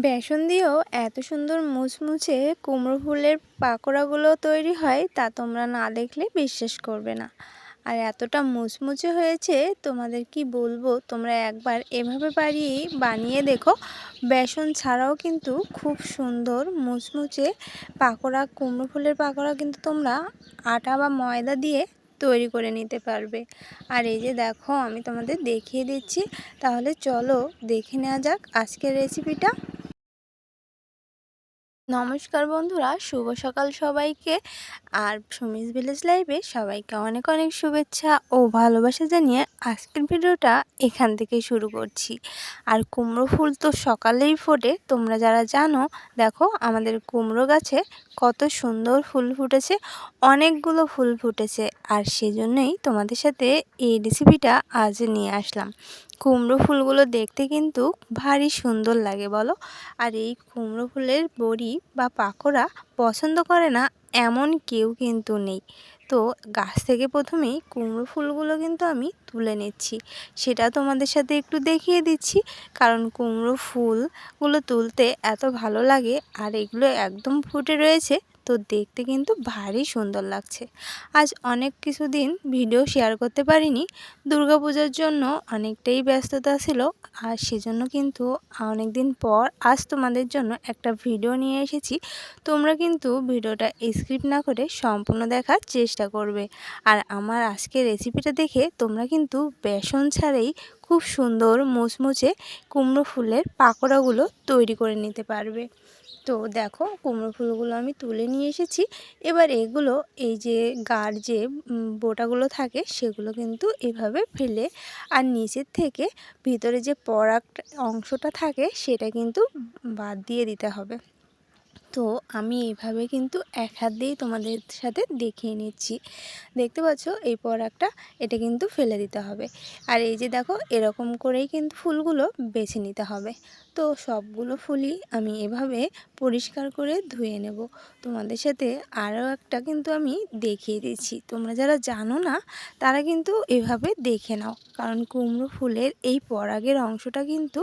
বেসন দিয়েও এত সুন্দর মুচমুচে কুমড়ো ফুলের পাকোড়াগুলো তৈরি হয় তা তোমরা না দেখলে বিশ্বাস করবে না। আর এতটা মুচমুচে হয়েছে তোমাদের কি বলবো, তোমরা একবার এভাবে বানিয়ে দেখো। বেসন ছাড়াও কিন্তু খুব সুন্দর মুচমুচে পাকোড়া, কুমড়ো ফুলের পাকোড়া কিন্তু তোমরা আটা বা ময়দা দিয়ে তৈরি করে নিতে পারবে। আর এই যে দেখো, আমি তোমাদের দেখিয়ে দিচ্ছি। তাহলে চলো দেখে নেওয়া যাক আজকের রেসিপিটা। নমস্কার বন্ধুরা, শুভ সকাল সবাইকে। আর সুমিস ভিলেজ লাইভে সবাইকে অনেক অনেক শুভেচ্ছা ও ভালোবাসা জানিয়ে আজকের ভিডিওটা এখান থেকে শুরু করছি। আর কুমড়ো ফুল তো সকালেই ফোটে, তোমরা যারা জানো। দেখো আমাদের কুমড়ো গাছে কত সুন্দর ফুল ফুটেছে, অনেকগুলো ফুল ফুটেছে। আর সেজন্যই তোমাদের সাথে এই রেসিপিটা আজ নিয়ে আসলাম। কুমড়ো ফুলগুলো দেখতে কিন্তু ভারী সুন্দর লাগে বলো। আর এই কুমড়ো ফুলের বড়ি বা পাকোড়া পছন্দ করে না এমন কেউ কিন্তু নেই। তো গাছ থেকে প্রথমেই কুমড়ো ফুলগুলো কিন্তু আমি তুলে নিচ্ছি, সেটা তোমাদের সাথে একটু দেখিয়ে দিচ্ছি। কারণ কুমড়ো ফুলগুলো তুলতে এত ভালো লাগে, আর এগুলো একদম ফুটে রয়েছে, তো দেখতে কিন্তু ভারী সুন্দর লাগছে। আজ অনেক কিছুদিন ভিডিও শেয়ার করতে পারিনি, দুর্গাপূজার জন্য অনেকটাই ব্যস্ততা ছিল। আর সেজন্য কিন্তু অনেক দিন পর আজ তোমাদের জন্য একটা ভিডিও নিয়ে এসেছি। তোমরা কিন্তু ভিডিওটা স্কিপ না করে সম্পূর্ণ দেখার চেষ্টা করবে। আর আমার আজকের রেসিপিটা দেখে তোমরা কিন্তু বেসন ছাড়াই খুব সুন্দর মুচমুচে কুমড়ো ফুলের পাকোড়াগুলো তৈরি করে নিতে পারবে। তো দেখো, কুমড়ো ফুলগুলো আমি তুলে নিয়ে এসেছি। এবার এগুলো, এই যে গার যে বোটাগুলো থাকে সেগুলো কিন্তু এভাবে ফেলে, আর নিচের থেকে ভিতরে যে পরাগ অংশটা থাকে সেটা কিন্তু বাদ দিয়ে দিতে হবে। তো আমি এইভাবে কিন্তু এক হাত দিয়েই তোমাদের সাথে দেখিয়ে নিচ্ছি। দেখতে পাচ্ছ এই পরাগটা, এটা কিন্তু ফেলে দিতে হবে। আর এই যে দেখো, এরকম করেই কিন্তু ফুলগুলো বেছে নিতে হবে। তো সবগুলো ফুলই আমি এভাবে পরিষ্কার করে ধুয়ে নেব। তোমাদের সাথে আরও একটা কিন্তু আমি দেখিয়ে দিচ্ছি, তোমরা যারা জানো না তারা কিন্তু এভাবে দেখে নাও। কারণ কুমড়ো ফুলের এই পরাগের অংশটা কিন্তু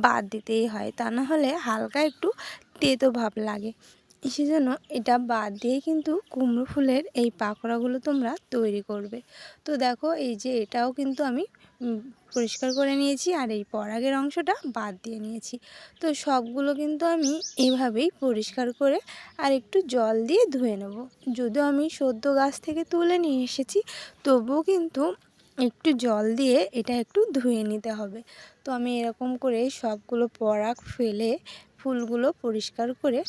বাদ দিতেই হয়, তা না হলে হালকা একটু তেতো ভাব লাগে। সেজন্য এটা বাদ দিয়ে কিন্তু কুমড়ো ফুলের এই পাকোড়াগুলো তোমরা তৈরি করবে। তো দেখো, এই যে এটাও কিন্তু আমি পরিষ্কার করে নিয়েছি, আর এই পরাগের অংশটা বাদ দিয়ে নিয়েছি। তো সবগুলো কিন্তু আমি এভাবেই পরিষ্কার করে আর একটু জল দিয়ে ধুয়ে নেব। যদিও আমি সদ্য গাছ থেকে তুলে নিয়ে এসেছি, তবুও কিন্তু একটু জল দিয়ে এটা একটু ধুয়ে নিতে হবে। তো আমি এরকম করে সবগুলো পরাগ ফেলে ফুলগুলো পরিষ্কার করে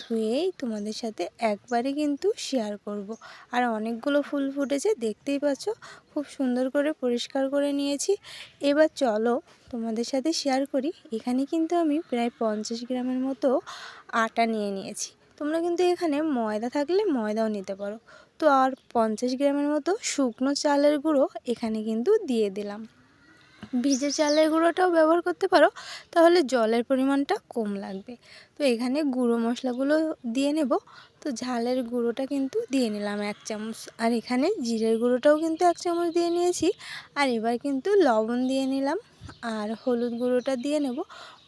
ধুয়েই তোমাদের সাথে একবারে কিন্তু শেয়ার করব। আর অনেকগুলো ফুল ফুটেছে, দেখতেই পাচ্ছ, খুব সুন্দর করে পরিষ্কার করে নিয়েছি। এবার চলো তোমাদের সাথে শেয়ার করি। এখানে কিন্তু আমি প্রায় 50 গ্রামের মতো আটা নিয়ে নিয়েছি। তোমরা কিন্তু এখানে ময়দা থাকলে ময়দাও নিতে পারো। তো আর 50 গ্রামের মতো শুকনো চালের গুঁড়ো এখানে কিন্তু দিয়ে দিলাম। ভিজে চালের গুঁড়োটাও ব্যবহার করতে পারো, তাহলে জলের পরিমাণটা কম লাগবে। তো এখানে গুঁড়ো মশলাগুলো দিয়ে নেব। তো ঝালের গুঁড়োটা কিন্তু দিয়ে নিলাম 1 চামচ, আর এখানে জিরের গুঁড়োটাও কিন্তু 1 চামচ দিয়ে নিয়েছি। আর এবার কিন্তু লবণ দিয়ে নিলাম, আর হলুদ গুঁড়োটা দিয়ে নেব।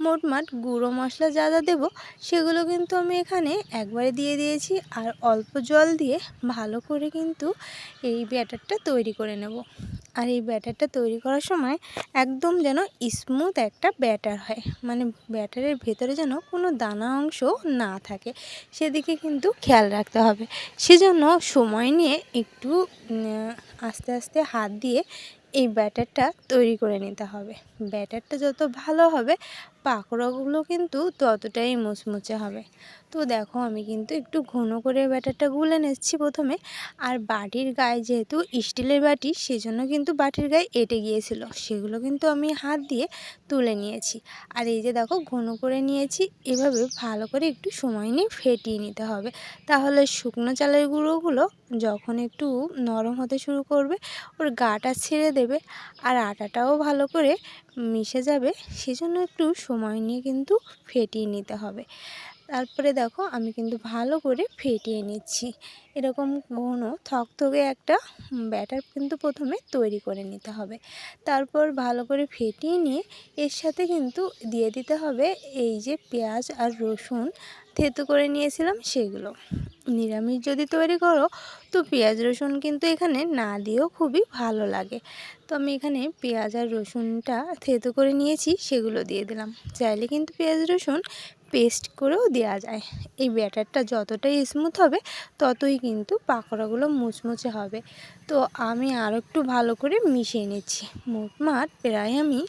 মোটমাট গুঁড়ো মশলা যা যা দেবো সেগুলো কিন্তু আমি এখানে একবারে দিয়ে দিয়েছি। আর অল্প জল দিয়ে ভালো করে কিন্তু এই ব্যাটারটা তৈরি করে নেব। আর এই ব্যাটারটা তৈরি করার সময় একদম যেন স্মুথ একটা ব্যাটার হয়, মানে ব্যাটারের ভেতরে যেন কোনো দানা অংশ না থাকে, সেদিকে কিন্তু খেয়াল রাখতে হবে। সেজন্য সময় নিয়ে একটু আস্তে আস্তে হাত দিয়ে এই ব্যাটারটা তৈরি করে নিতে হবে। ব্যাটারটা যত ভালো হবে পাকোড়াগুলো কিন্তু ততটাই মুচমুচে হবে। তো দেখো, আমি কিন্তু একটু ঘন করে ব্যাটারটা গুলে নিচ্ছি প্রথমে। আর বাটির গায়ে যেহেতু স্টিলের বাটি, সেজন্য কিন্তু বাটির গায়ে এঁটে গিয়েছিল, সেগুলো কিন্তু আমি হাত দিয়ে তুলে নিয়েছি। আর এই যে দেখো, ঘন করে নিয়েছি। এভাবে ভালো করে একটু সময় নিয়ে ফেটিয়ে নিতে হবে, তাহলে শুকনো চালের গুঁড়োগুলো যখন একটু নরম হতে শুরু করবে ওর গাটা ছেড়ে দেবে, আর আটাটাও ভালো করে মিশে যাবে। সেজন্য একটু সময় নিয়ে কিন্তু ফেটিয়ে নিতে হবে। তারপরে দেখো আমি কিন্তু ভালো করে ফেটিয়ে নিচ্ছি। এরকম ঘন থকথকে একটা ব্যাটার কিন্তু প্রথমে তৈরি করে নিতে হবে। তারপর ভালো করে ফেটিয়ে নিয়ে এর সাথে কিন্তু দিয়ে দিতে হবে এই যে পেঁয়াজ আর রসুন থেঁতো করে নিয়েছিলাম সেগুলো। নিরামিষ যদি তৈরি করো তো পেঁয়াজ রসুন কিন্তু এখানে না দিয়েও খুবই ভালো লাগে। তো আমি এখানে পেঁয়াজ আর রসুনটা থেঁতো করে নিয়েছি, সেগুলো দিয়ে দিলাম। চাইলে কিন্তু পেঁয়াজ রসুন পেস্ট করেও দেওয়া যায়। এই ব্যাটারটা যতটাই স্মুথ হবে ততই কিন্তু পাকোড়াগুলো মুচমুচে হবে। তো আমি আরও একটু ভালো করে মিশিয়ে নিচ্ছি। মোটমাট প্রায় আমি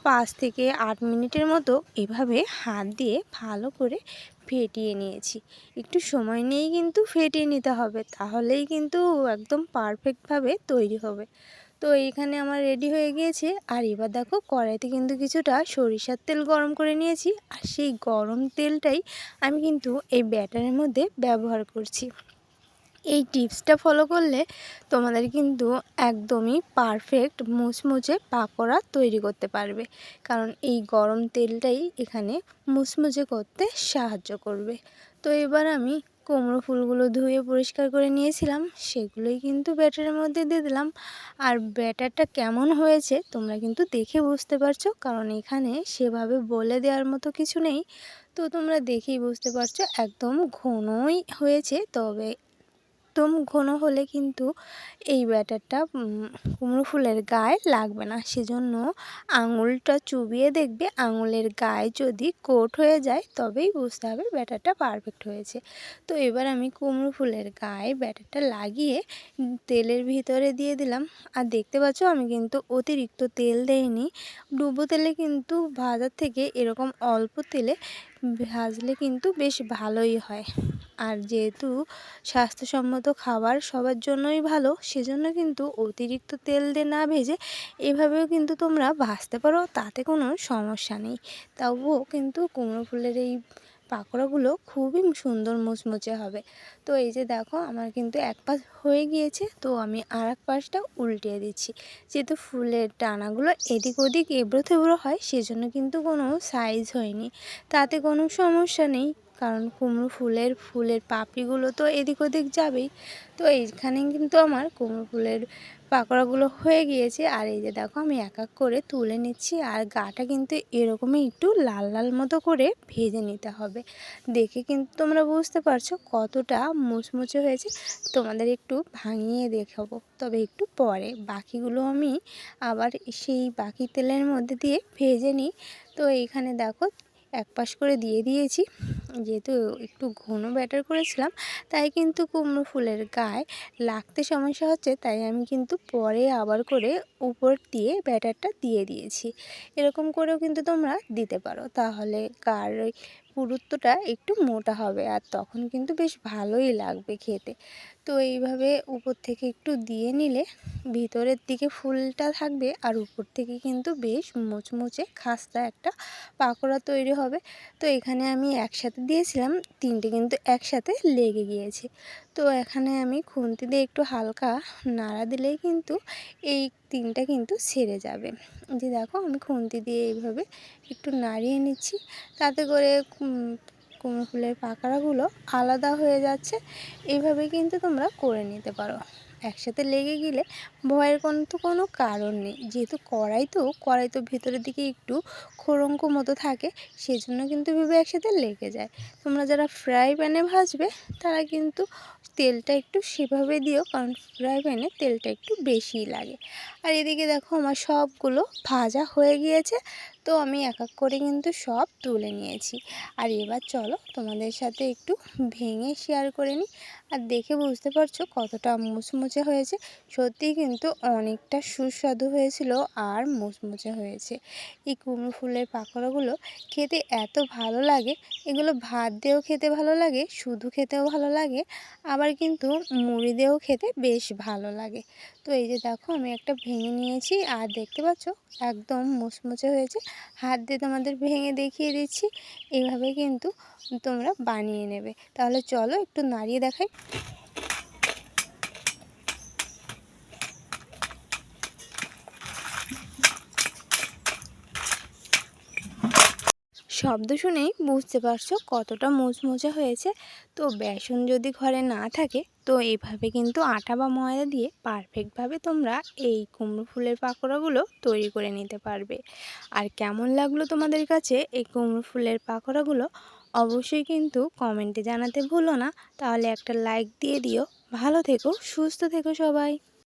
5 থেকে 8 মিনিটের মতো এভাবে হাত দিয়ে ভালো করে ফেটিয়ে নিয়েছি। একটু সময় নিয়েই কিন্তু ফেটিয়ে নিতে হবে, তাহলেই কিন্তু একদম পারফেক্টভাবে তৈরি হবে। তো এইখানে আমার রেডি হয়ে গিয়েছে। আর এবার দেখো কড়াইতে কিন্তু কিছুটা সরিষার তেল গরম করে নিয়েছি, আর সেই গরম তেলটাই আমি কিন্তু এই ব্যাটারের মধ্যে ব্যবহার করছি। এই টিপসটা ফলো করলে তোমাদের কিন্তু একদমই পারফেক্ট মুচমুচে পাকোড়া তৈরি করতে পারবে, কারণ এই গরম তেলটাই এখানে মুচমুচে করতে সাহায্য করবে। তো এবার আমি কুমড়ো ফুলগুলো ধুয়ে পরিষ্কার করে নিয়েছিলাম, সেগুলোই কিন্তু ব্যাটারের মধ্যে দিয়ে দিলাম। আর ব্যাটারটা কেমন হয়েছে তোমরা কিন্তু দেখে বুঝতে পারছো, কারণ এখানে সেভাবে বলে দেওয়ার মতো কিছু নেই। তো তোমরা দেখেই বুঝতে পারছো একদম ঘনই হয়েছে। তবে একদম ঘন হলে কিন্তু এই ব্যাটারটা কুমড়ো ফুলের গায়ে লাগবে না, সেজন্য আঙুলটা চুবিয়ে দেখবে, আঙুলের গায়ে যদি কোট হয়ে যায় তবেই বুঝতে হবে ব্যাটারটা পারফেক্ট হয়েছে। তো এবার আমি কুমড়ো ফুলের গায়ে ব্যাটারটা লাগিয়ে তেলের ভিতরে দিয়ে দিলাম। আর দেখতে পাচ্ছ আমি কিন্তু অতিরিক্ত তেল দেইনি। ডুবো তেলে কিন্তু ভাজার থেকে এরকম অল্প তেলে ভাজলে কিন্তু বেশ ভালোই হয়। আর যেহেতু স্বাস্থ্যসম্মত খাবার সবার জন্যই ভালো, সেজন্য কিন্তু অতিরিক্ত তেল দিয়ে না ভেজে এভাবেও কিন্তু তোমরা ভাজতে পারো, তাতে কোনো সমস্যা নেই। তবুও কিন্তু কুমড়ো ফুলের এই পাকোড়াগুলো খুবই সুন্দর মুচমুচে হবে। তো এই যে দেখো আমার কিন্তু এক পাশ হয়ে গিয়েছে, তো আমি আর এক পাশটা উল্টিয়ে দিচ্ছি। যেহেতু ফুলের ডানাগুলো এদিক ওদিক এবড়ো থেবড়ো হয়, সেজন্য কিন্তু কোনো সাইজ হয়নি, তাতে কোনো সমস্যা নেই, কারণ কুমড়ো ফুলের পাপড়িগুলো তো এদিক ওদিক যাবেই। তো এইখানে কিন্তু আমার কুমড়ো ফুলের পাকোড়াগুলো হয়ে গিয়েছে। আর এই যে দেখো আমি এক এক করে তুলে নিচ্ছি, আর গাটা কিন্তু এরকমই একটু লাল লাল মতো করে ভেজে নিতে হবে। দেখে কিন্তু তোমরা বুঝতে পারছো কতটা মুচমুচে হয়েছে। তোমাদের একটু ভাঙিয়ে দেখাবো, তবে একটু পরে বাকিগুলো আমি আবার সেই বাকি তেলের মধ্যে দিয়ে ভেজে নিই। তো এইখানে দেখো এক পাশ করে দিয়ে দিয়েছি। যেহেতু একটু ঘন ব্যাটার করেছিলাম, তাই কিন্তু কুমড়ো ফুলের গায়ে লাগতে সমস্যা হচ্ছে, তাই আমি কিন্তু পরে আবার করে উপর দিয়ে ব্যাটারটা দিয়ে দিয়েছি। এরকম করেও কিন্তু তোমরা দিতে পারো, তাহলে গার ওই পুরুত্বটা একটু মোটা হবে, আর তখন কিন্তু বেশ ভালোই লাগবে খেতে। তো এইভাবে উপর থেকে একটু দিয়ে নিলে ভিতরের দিকে ফুলটা থাকবে, আর উপর থেকে কিন্তু বেশ মুচমুচে খাস্তা একটা পাকোড়া তৈরি হবে। তো এখানে আমি একসাথে দিয়েছিলাম, তিনটে কিন্তু একসাথে লেগে গিয়েছে। তো এখানে আমি খুন্তি দিয়ে একটু হালকা নাড়া দিলেই কিন্তু এই তিনটা কিন্তু ছেড়ে যাবে। যে দেখো আমি খুন্তি দিয়ে এইভাবে একটু নাড়িয়ে নিচ্ছি, তাতে করে কুমড়ো ফুলের পাকোড়াগুলো আলাদা হয়ে যাচ্ছে। এইভাবে কিন্তু তোমরা করে নিতে পারো। একসাথে লেগে গেলে ভয়ের কোনো কারণ নেই, যেহেতু কড়াই তো ভেতরের দিকে একটু খোড়ঙ্ক মতো থাকে, সেজন্য কিন্তু ভেবে একসাথে লেগে যায়। তোমরা যারা ফ্রাই প্যানে ভাজবে তারা কিন্তু তেলটা একটু সেভাবে দিও, কারণ ফ্রাই প্যানে তেলটা একটু বেশিই লাগে। আর এদিকে দেখো আমার সবগুলো ভাজা হয়ে গিয়েছে, তো আমি এক এক করে কিন্তু সব তুলে নিয়েছি। আর এবার চলো তোমাদের সাথে একটু ভেঙে শেয়ার করে নিই। আর দেখে বুঝতে পারছো কতটা মুচমুচে হয়েছে। সত্যিই কিন্তু অনেকটা সুস্বাদু হয়েছিল আর মুচমুচে হয়েছে। এই কুমড়ো ফুলের পাকোড়াগুলো খেতে এত ভালো লাগে, এগুলো ভাত দিয়েও খেতে ভালো লাগে, শুধু খেতেও ভালো লাগে, আবার কিন্তু মুড়ি দিয়েও খেতে বেশ ভালো লাগে। তো এই যে দেখো আমি একটা ভেঙে নিয়েছি, আর দেখতে পাচ্ছ একদম মুচমুচে হয়েছে। হাত দিয়ে তোমাদের ভেঙে দেখিয়ে দিচ্ছি, এইভাবে কিন্তু তোমরা বানিয়ে নেবে। তাহলে চলো একটু নাড়িয়ে দেখাই। শব্দ শুনেই বুঝতে পারছো কতটা মুচমুচে হয়েছে। তো বেসন যদি ঘরে না থাকে তো এইভাবে কিন্তু আটা বা ময়দা দিয়ে পারফেক্টভাবে তোমরা এই কুমড়ো ফুলের পাকোড়াগুলো তৈরি করে নিতে পারবে। আর কেমন লাগলো তোমাদের কাছে এই কুমড়ো ফুলের পাকোড়াগুলো অবশ্যই কিন্তু কমেন্টে জানাতে ভুলো না। তাহলে একটা লাইক দিয়ে দিও। ভালো থেকো, সুস্থ থেকো সবাই।